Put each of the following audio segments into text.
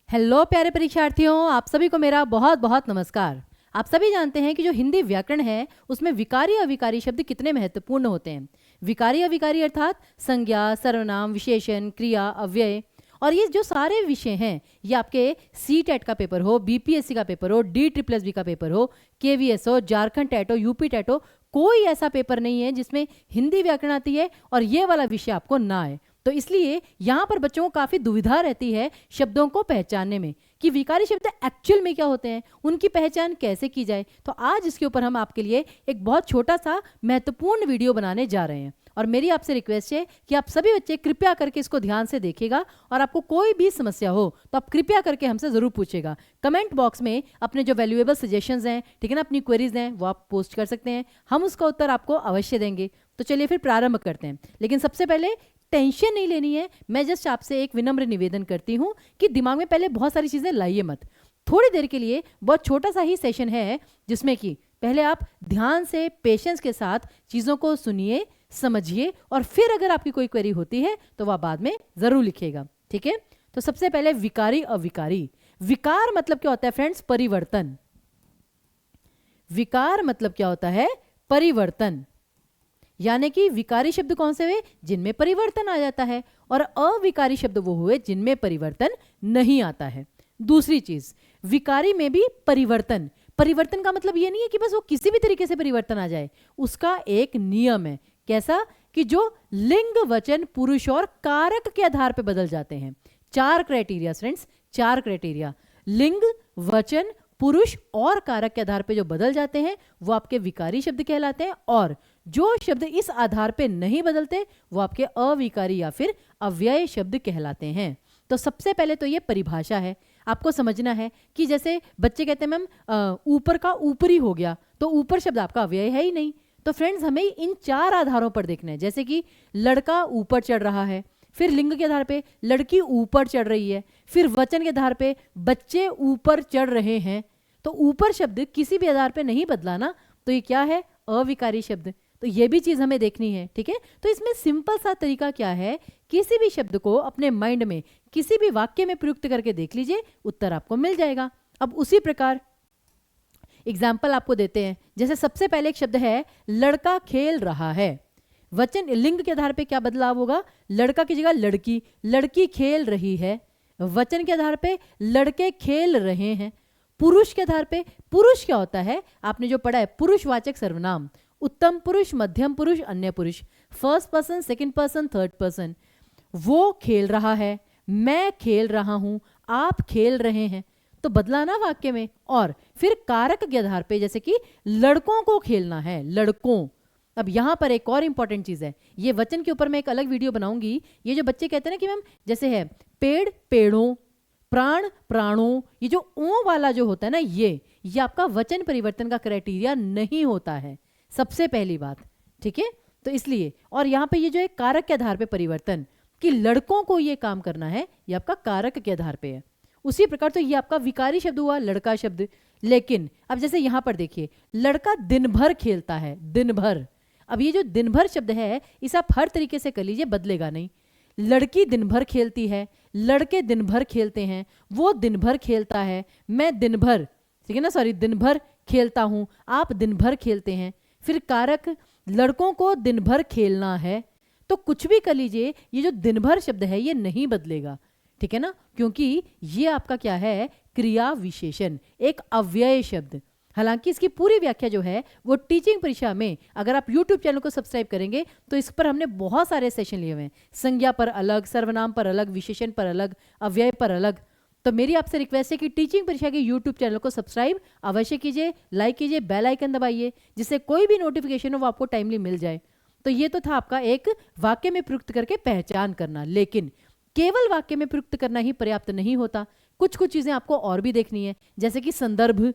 Hello प्यारे परीक्षार्थियों, आप सभी को मेरा बहुत बहुत नमस्कार। आप सभी जानते हैं कि जो हिंदी व्याकरण है उसमें विकारी अविकारी शब्द कितने महत्वपूर्ण होते हैं। विकारी अविकारी अर्थात संज्ञा, सर्वनाम, विशेषण, क्रिया, अव्यय। और ये जो सारे विषय हैं ये आपके CTET का पेपर हो, BPSC का पेपर हो, DSSB का पेपर हो, KVS हो, झारखंड टेट हो, यूपी टेट हो, कोई ऐसा पेपर नहीं है जिसमें हिंदी व्याकरण आती है और ये वाला विषय आपको ना आए। तो इसलिए यहाँ पर बच्चों को काफ़ी दुविधा रहती है शब्दों को पहचानने में कि विकारी शब्द एक्चुअल में क्या होते हैं, उनकी पहचान कैसे की जाए। तो आज इसके ऊपर हम आपके लिए एक बहुत छोटा सा महत्वपूर्ण वीडियो बनाने जा रहे हैं और मेरी आपसे रिक्वेस्ट है कि आप सभी बच्चे कृपया करके इसको ध्यान से देखिएगा और आपको कोई भी समस्या हो तो आप कृपया करके हमसे ज़रूर पूछेगा। कमेंट बॉक्स में अपने जो वैल्यूएबल सजेशंस हैं, ठीक है ना, अपनी क्वेरीज हैं, वो आप पोस्ट कर सकते हैं। हम उसका उत्तर आपको अवश्य देंगे। तो चलिए फिर प्रारंभ करते हैं, लेकिन सबसे पहले टेंशन नहीं लेनी है। मैं जस्ट आपसे एक विनम्र निवेदन करती हूँ कि दिमाग में पहले बहुत सारी चीज़ें लाइए मत। थोड़ी देर के लिए बहुत छोटा सा ही सेशन है जिसमें कि पहले आप ध्यान से पेशेंस के साथ चीज़ों को सुनिए, समझिए और फिर अगर आपकी कोई क्वेरी होती है तो वह बाद में ज़रूर लिखिएगा, ठीक है। तो सबसे पहले विकारी अविकारी। विकार मतलब क्या होता है फ्रेंड्स? परिवर्तन। विकार मतलब क्या होता है? परिवर्तन। यानी कि विकारी शब्द कौन से हुए? जिनमें परिवर्तन आ जाता है, और अविकारी शब्द वो हुए जिनमें परिवर्तन नहीं आता है। दूसरी चीज, विकारी में भी परिवर्तन। परिवर्तन का मतलब ये नहीं है कि बस वो किसी भी तरीके से परिवर्तन आ जाए, उसका एक नियम है। कैसा? कि जो लिंग, वचन, पुरुष और कारक के आधार पर बदल जाते हैं। 4 क्राइटेरिया फ्रेंड्स, 4 क्राइटेरिया। लिंग, वचन, पुरुष और कारक के आधार पे जो बदल जाते हैं वो आपके विकारी शब्द कहलाते हैं, और जो शब्द इस आधार पे नहीं बदलते वो आपके अविकारी या फिर अव्यय शब्द कहलाते हैं। तो सबसे पहले तो ये परिभाषा है, आपको समझना है कि जैसे बच्चे कहते हैं मैम ऊपर का ऊपरी हो गया, तो ऊपर शब्द आपका अव्यय है ही नहीं। तो फ्रेंड्स हमें इन 4 आधारों पर देखना है। जैसे कि लड़का ऊपर चढ़ रहा है, फिर लिंग के आधार पे लड़की ऊपर चढ़ रही है, फिर वचन के आधार पे बच्चे ऊपर चढ़ रहे हैं। तो ऊपर शब्द किसी भी आधार पे नहीं बदला ना, तो ये क्या है? अविकारी शब्द। तो ये भी चीज हमें देखनी है, ठीक है। तो इसमें सिंपल सा तरीका क्या है, किसी भी शब्द को अपने माइंड में किसी भी वाक्य में प्रयुक्त करके देख लीजिए, उत्तर आपको मिल जाएगा। अब उसी प्रकार एग्जाम्पल आपको देते हैं। जैसे सबसे पहले एक शब्द है लड़का खेल रहा है। वचन लिंग के आधार पे क्या बदलाव होगा? लड़का की जगह लड़की, लड़की खेल रही है। वचन के आधार पे लड़के खेल रहे हैं। पुरुष के आधार पे पुरुष क्या होता है? आपने जो पढ़ा है पुरुषवाचक सर्वनाम, उत्तम पुरुष, मध्यम पुरुष, अन्य पुरुष, first person, second person, third person. वो खेल रहा है, मैं खेल रहा हूं, आप खेल रहे हैं, तो बदला ना वाक्य में। और फिर कारक के आधार पे जैसे कि लड़कों को खेलना है, लड़कों। अब यहां पर एक और इंपॉर्टेंट चीज है, ये वचन के ऊपर मैं एक अलग वीडियो बनाऊंगी। ये जो बच्चे कहते हैं ना कि मैम जैसे है पेड़ पेड़ों, प्राण प्राणों, ये जो ओ वाला जो होता है ना, ये आपका वचन परिवर्तन का क्राइटेरिया नहीं होता है, सबसे पहली बात, ठीक है। तो इसलिए, और यहाँ पे ये जो है कारक के आधार पे परिवर्तन, कि लड़कों को ये काम करना है, ये आपका कारक के आधार पे है। उसी प्रकार तो ये आपका विकारी शब्द हुआ, लड़का शब्द। लेकिन अब जैसे यहाँ पर देखिए, लड़का दिन भर खेलता है, दिन भर। अब ये जो दिन भर शब्द है इसे आप हर तरीके से कर लीजिए, बदलेगा नहीं। लड़की दिन भर खेलती है, लड़के दिन भर खेलते हैं, वो दिन भर खेलता है, मैं दिन भर, ठीक है ना, सॉरी, दिन भर खेलता हूं, आप दिन भर खेलते हैं। फिर कारक, लड़कों को दिन भर खेलना है। तो कुछ भी कर लीजिए, ये जो दिन भर शब्द है ये नहीं बदलेगा, ठीक है ना, क्योंकि ये आपका क्या है? क्रिया विशेषण, एक अव्यय शब्द। हालांकि इसकी पूरी व्याख्या जो है वो टीचिंग परीक्षा में, अगर आप YouTube चैनल को सब्सक्राइब करेंगे तो इस पर हमने बहुत सारे सेशन लिए हुए हैं। संज्ञा पर अलग, सर्वनाम पर अलग, विशेषण पर अलग, अव्यय पर अलग। तो मेरी आपसे रिक्वेस्ट है कि टीचिंग परीक्षा के YouTube चैनल को सब्सक्राइब अवश्य कीजिए, लाइक कीजिए, बेल आइकन दबाइए, जिससे कोई भी नोटिफिकेशन हो वो आपको टाइमली मिल जाए। तो ये तो था आपका एक वाक्य में प्रयुक्त करके पहचान करना। लेकिन केवल वाक्य में प्रयुक्त करना ही पर्याप्त नहीं होता, कुछ कुछ चीजें आपको और भी देखनी है, जैसे कि संदर्भ।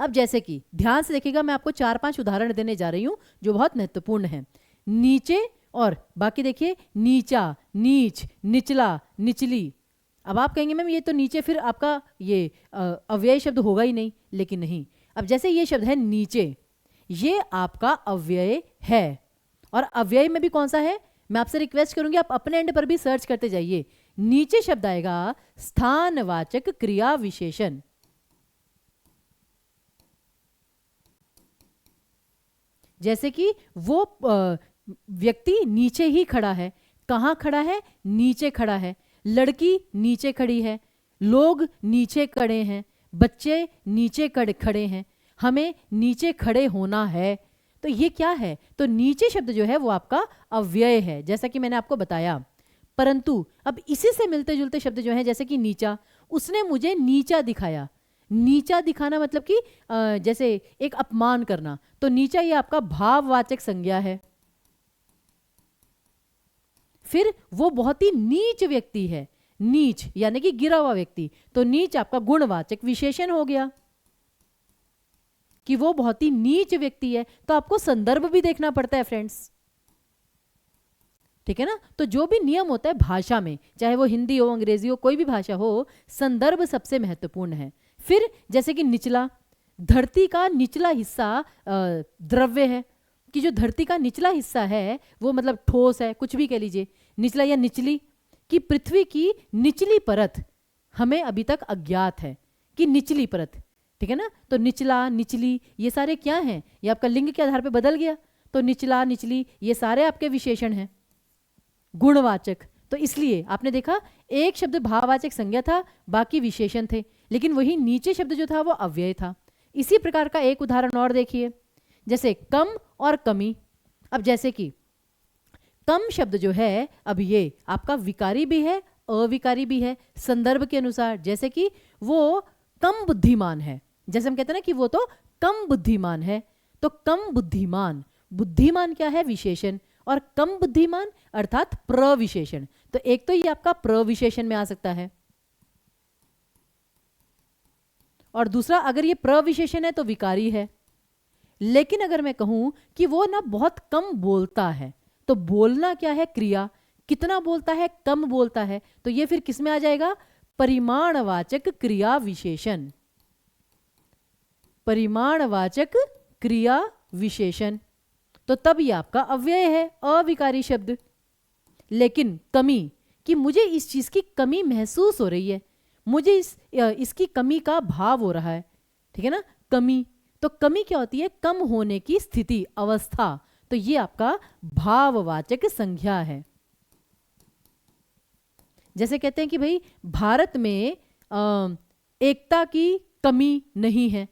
अब जैसे कि ध्यान से देखिएगा, मैं आपको 4-5 उदाहरण देने जा रही हूं जो बहुत महत्वपूर्ण है। नीचे, और बाकी देखिए नीचा, नीच, निचला, निचली। अब आप कहेंगे मैम ये तो नीचे फिर आपका ये अव्यय शब्द होगा ही नहीं, लेकिन नहीं। अब जैसे ये शब्द है नीचे, ये आपका अव्यय है। और अव्यय में भी कौन सा है? मैं आपसे रिक्वेस्ट करूंगी आप अपने एंड पर भी सर्च करते जाइए नीचे शब्द आएगा स्थानवाचक क्रिया विशेषण। जैसे कि वो व्यक्ति नीचे ही खड़ा है। कहाँ खड़ा है? नीचे खड़ा है। लड़की नीचे खड़ी है, लोग नीचे खड़े हैं, बच्चे नीचे खड़े हैं, हमें नीचे खड़े होना है। तो ये क्या है? तो नीचे शब्द जो है वो आपका अव्यय है, जैसा कि मैंने आपको बताया। परंतु अब इसी से मिलते जुलते शब्द जो हैं, जैसे कि नीचा, उसने मुझे नीचा दिखाया। नीचा दिखाना मतलब कि जैसे एक अपमान करना, तो नीचा ये आपका भाववाचक संज्ञा है। फिर वो बहुत ही नीच व्यक्ति है, नीच यानी कि गिरा हुआ व्यक्ति, तो नीच आपका गुणवाचक विशेषण हो गया कि वो बहुत ही नीच व्यक्ति है। तो आपको संदर्भ भी देखना पड़ता है फ्रेंड्स, ठीक है ना। तो जो भी नियम होता है भाषा में, चाहे वो हिंदी हो, अंग्रेजी हो, कोई भी भाषा हो, संदर्भ सबसे महत्वपूर्ण है। फिर जैसे कि निचला, धरती का निचला हिस्सा द्रव्य है, कि जो धरती का निचला हिस्सा है वो मतलब ठोस है, कुछ भी कह लीजिए, निचला या निचली, कि पृथ्वी की निचली परत हमें अभी तक अज्ञात है कि निचली परत, ठीक है ना। तो निचला, निचली, ये सारे क्या हैं? ये आपका लिंग के आधार पे बदल गया, तो निचला, निचली, ये सारे आपके विशेषण हैं, गुणवाचक। तो इसलिए आपने देखा एक शब्द भाववाचक संज्ञा था, बाकी विशेषण थे, लेकिन वही नीचे शब्द जो था वो अव्यय था। इसी प्रकार का एक उदाहरण और देखिए, जैसे कम और कमी। अब जैसे कि कम शब्द जो है, अब ये आपका विकारी भी है, अविकारी भी है संदर्भ के अनुसार। जैसे कि वो कम बुद्धिमान है, जैसे हम कहते हैं ना कि वो तो कम बुद्धिमान है, तो कम बुद्धिमान, बुद्धिमान क्या है? विशेषण, और कम बुद्धिमान अर्थात प्रविशेषण। तो एक तो ये आपका प्रविशेषण में आ सकता है, और दूसरा अगर ये प्रविशेषण है तो विकारी है। लेकिन अगर मैं कहूं कि वो ना बहुत कम बोलता है, तो बोलना क्या है? क्रिया। कितना बोलता है? कम बोलता है, तो ये फिर किस में आ जाएगा? परिमाणवाचक क्रिया विशेषण। परिमाणवाचक क्रिया विशेषण, तो तब ये आपका अव्यय है, अविकारी शब्द। लेकिन कमी, कि मुझे इस चीज की कमी महसूस हो रही है, मुझे इसकी कमी का भाव हो रहा है, ठीक है ना। कमी, तो कमी क्या होती है? कम होने की स्थिति, अवस्था, तो ये आपका भाववाचक संज्ञा है। जैसे कहते हैं कि भाई भारत में एकता की कमी नहीं है,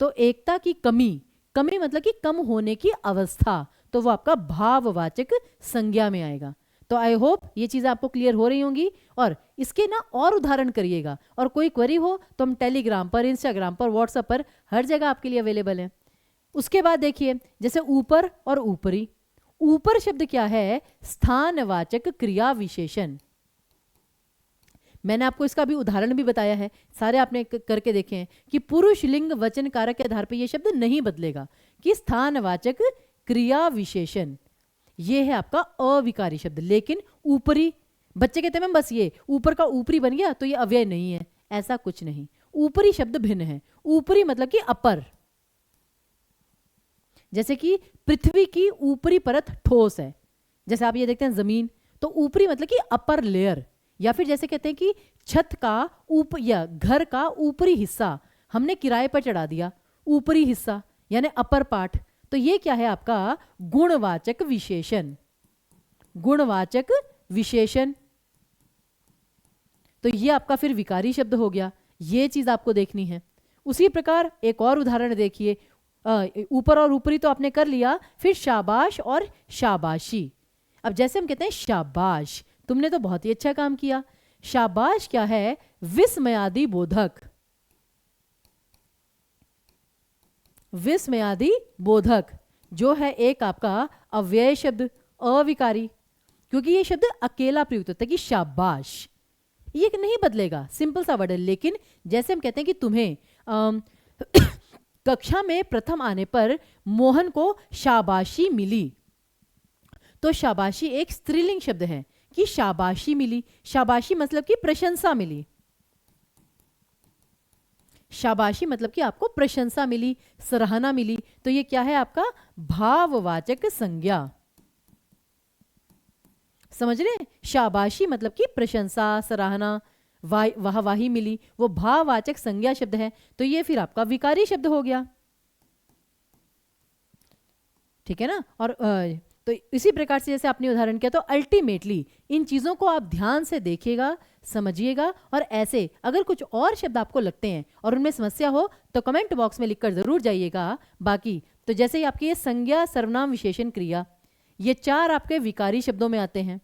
तो एकता की कमी, कमी मतलब कि कम होने की अवस्था, तो वो आपका भाववाचक संज्ञा में आएगा। तो आई होप ये चीज़ें आपको क्लियर हो रही होंगी, और इसके ना और उदाहरण करिएगा, और कोई क्वेरी हो तो हम टेलीग्राम पर, इंस्टाग्राम पर, व्हाट्सएप पर, हर जगह आपके लिए अवेलेबल है। उसके बाद देखिए, जैसे ऊपर और ऊपरी। ऊपर शब्द क्या है? स्थानवाचक क्रिया विशेषण। मैंने आपको इसका भी उदाहरण भी बताया है, सारे आपने करके देखे हैं कि पुरुष लिंग वचन कारक के आधार पर यह शब्द नहीं बदलेगा, कि स्थानवाचक क्रिया विशेषण ये है आपका अविकारी शब्द। लेकिन ऊपरी, बच्चे कहते हैं बस ये ऊपर का ऊपरी बन गया तो ये अव्यय नहीं है, ऐसा कुछ नहीं। ऊपरी शब्द भिन्न है। ऊपरी मतलब कि अपर, जैसे कि पृथ्वी की ऊपरी परत ठोस है, जैसे आप ये देखते हैं जमीन, तो ऊपरी मतलब कि अपर लेयर। या फिर जैसे कहते हैं कि छत का ऊपर या घर का ऊपरी हिस्सा हमने किराए पर चढ़ा दिया, ऊपरी हिस्सा यानी अपर पार्ट, तो ये क्या है आपका? गुणवाचक विशेषण। गुणवाचक विशेषण, तो ये आपका फिर विकारी शब्द हो गया, ये चीज आपको देखनी है। उसी प्रकार एक और उदाहरण देखिए, ऊपर और ऊपरी तो आपने कर लिया, फिर शाबाश और शाबाशी। अब जैसे हम कहते हैं शाबाश, तुमने तो बहुत ही अच्छा काम किया। शाबाश क्या है? विस्मयादि बोधक। विस्मयादि बोधक जो है एक आपका अव्यय शब्द, अविकारी, क्योंकि ये शब्द अकेला प्रयुक्त होता है कि शाबाश, ये नहीं बदलेगा, सिंपल सा वर्ड है। लेकिन जैसे हम कहते हैं कि तुम्हें कक्षा में प्रथम आने पर मोहन को शाबाशी मिली, तो शाबाशी एक स्त्रीलिंग शब्द है कि शाबाशी मिली। शाबाशी मतलब कि प्रशंसा मिली। शाबाशी मतलब कि आपको प्रशंसा मिली, सराहना मिली, तो ये क्या है आपका? भाववाचक संज्ञा। समझ रहे हैं? शाबाशी मतलब कि प्रशंसा, सराहना, वाहवाही मिली, वो भाववाचक संज्ञा शब्द है, तो ये फिर आपका विकारी शब्द हो गया। ठीक है ना? और तो इसी प्रकार से जैसे आपने उदाहरण किया, तो अल्टीमेटली इन चीज़ों को आप ध्यान से देखिएगा, समझिएगा, और ऐसे अगर कुछ और शब्द आपको लगते हैं और उनमें समस्या हो तो कमेंट बॉक्स में लिखकर ज़रूर जाइएगा। बाकी तो जैसे ही आपके ये संज्ञा, सर्वनाम, विशेषण, क्रिया, ये 4 आपके विकारी शब्दों में आते हैं।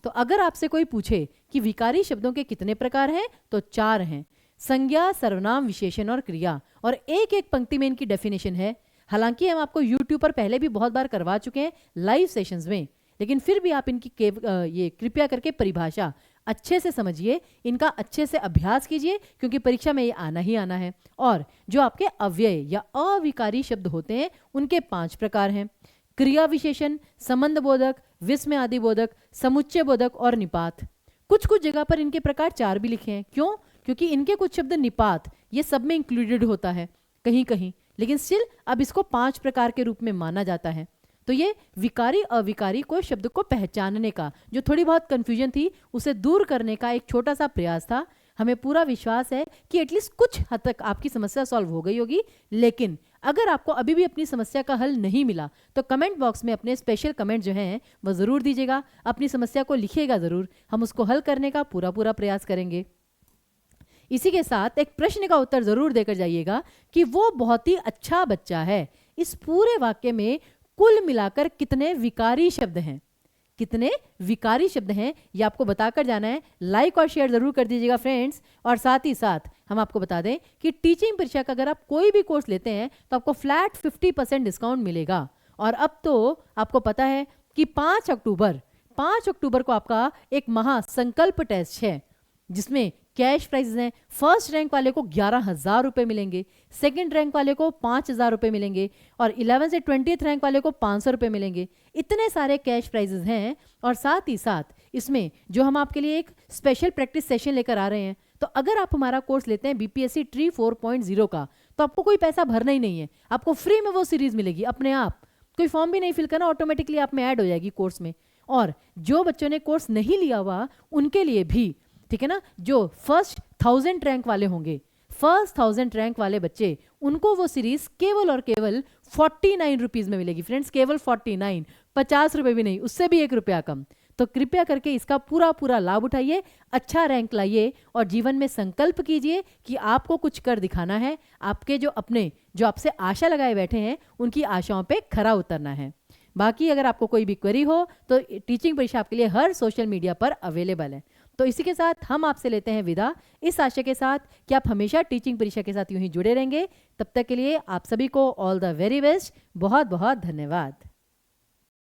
तो अगर आपसे कोई पूछे कि विकारी शब्दों के कितने प्रकार हैं, तो 4 हैं, संज्ञा, सर्वनाम, विशेषण और क्रिया, और एक एक पंक्ति में इनकी डेफिनेशन है। हालांकि हम आपको यूट्यूब पर पहले भी बहुत बार करवा चुके हैं लाइव सेशंस में, लेकिन फिर भी आप इनकी ये कृपया करके परिभाषा अच्छे से समझिए, इनका अच्छे से अभ्यास कीजिए, क्योंकि परीक्षा में ये आना ही आना है। और जो आपके अव्यय या अविकारी शब्द होते हैं उनके 5 प्रकार हैं: क्रिया विशेषण, संबंध बोधक, विस्मय आदि बोधक, समुच्चय बोधक और निपात। कुछ कुछ जगह पर इनके प्रकार 4 भी लिखे हैं। क्यों? क्योंकि इनके कुछ शब्द निपात ये सब में इंक्लूडेड होता है कहीं कहीं, लेकिन स्टिल अब इसको 5 प्रकार के रूप में माना जाता है। तो ये विकारी अविकारी को शब्द को पहचानने का जो थोड़ी बहुत कंफ्यूजन थी उसे दूर करने का एक छोटा सा प्रयास था। हमें पूरा विश्वास है कि एटलीस्ट कुछ हद तक आपकी समस्या सॉल्व हो गई होगी। लेकिन अगर आपको अभी भी अपनी समस्या का हल नहीं मिला तो कमेंट बॉक्स में अपने स्पेशल कमेंट जो हैं वो ज़रूर दीजिएगा, अपनी समस्या को लिखिएगा ज़रूर, हम उसको हल करने का पूरा पूरा प्रयास करेंगे। इसी के साथ एक प्रश्न का उत्तर ज़रूर देकर जाइएगा कि वो बहुत ही अच्छा बच्चा है, इस पूरे वाक्य में कुल मिलाकर कितने विकारी शब्द हैं, कितने विकारी शब्द हैं, ये आपको बताकर जाना है। लाइक और शेयर जरूर कर दीजिएगा फ्रेंड्स। और साथ ही साथ हम आपको बता दें कि टीचिंग परीक्षा का अगर आप कोई भी कोर्स लेते हैं तो आपको फ्लैट 50% डिस्काउंट मिलेगा। और अब तो आपको पता है कि 5 अक्टूबर को आपका एक महासंकल्प टेस्ट है जिसमें कैश प्राइजेस हैं। फर्स्ट रैंक वाले को 11,000 रुपये मिलेंगे, सेकंड रैंक वाले को 5,000 रुपये मिलेंगे, और 11 से 20th रैंक वाले को 500 रुपये मिलेंगे। इतने सारे कैश प्राइजेस हैं। और साथ ही साथ इसमें जो हम आपके लिए एक स्पेशल प्रैक्टिस सेशन लेकर आ रहे हैं, तो अगर आप हमारा कोर्स लेते हैं बीपीएससी ट्री 4.0 का, तो आपको कोई पैसा भरना ही नहीं है, आपको फ्री में वो सीरीज मिलेगी अपने आप, कोई फॉर्म भी नहीं फिल करना, ऑटोमेटिकली आप में ऐड हो जाएगी कोर्स में। और जो बच्चों ने कोर्स नहीं लिया हुआ उनके लिए भी, ठीक है ना, जो फर्स्ट 1000 रैंक वाले होंगे, फर्स्ट 1000 रैंक वाले बच्चे, उनको वो सीरीज केवल और केवल 49 रुपीज में मिलेगी फ्रेंड्स, केवल 49, 50 रुपए भी नहीं, उससे भी 1 रुपया कम। तो कृपया करके इसका पूरा पूरा लाभ उठाइए, अच्छा रैंक लाइए और जीवन में संकल्प कीजिए कि आपको कुछ कर दिखाना है, आपके जो अपने जो आपसे आशा लगाए बैठे हैं उनकी आशाओं पे खरा उतरना है। बाकी अगर आपको कोई भी क्वेरी हो तो टीचिंग परीक्षा आपके लिए हर सोशल मीडिया पर अवेलेबल है। तो इसी के साथ हम आपसे लेते हैं विदा, इस आशा के साथ कि आप हमेशा टीचिंग परीक्षा के साथ यूं ही जुड़े रहेंगे। तब तक के लिए आप सभी को ऑल द वेरी बेस्ट, बहुत बहुत धन्यवाद।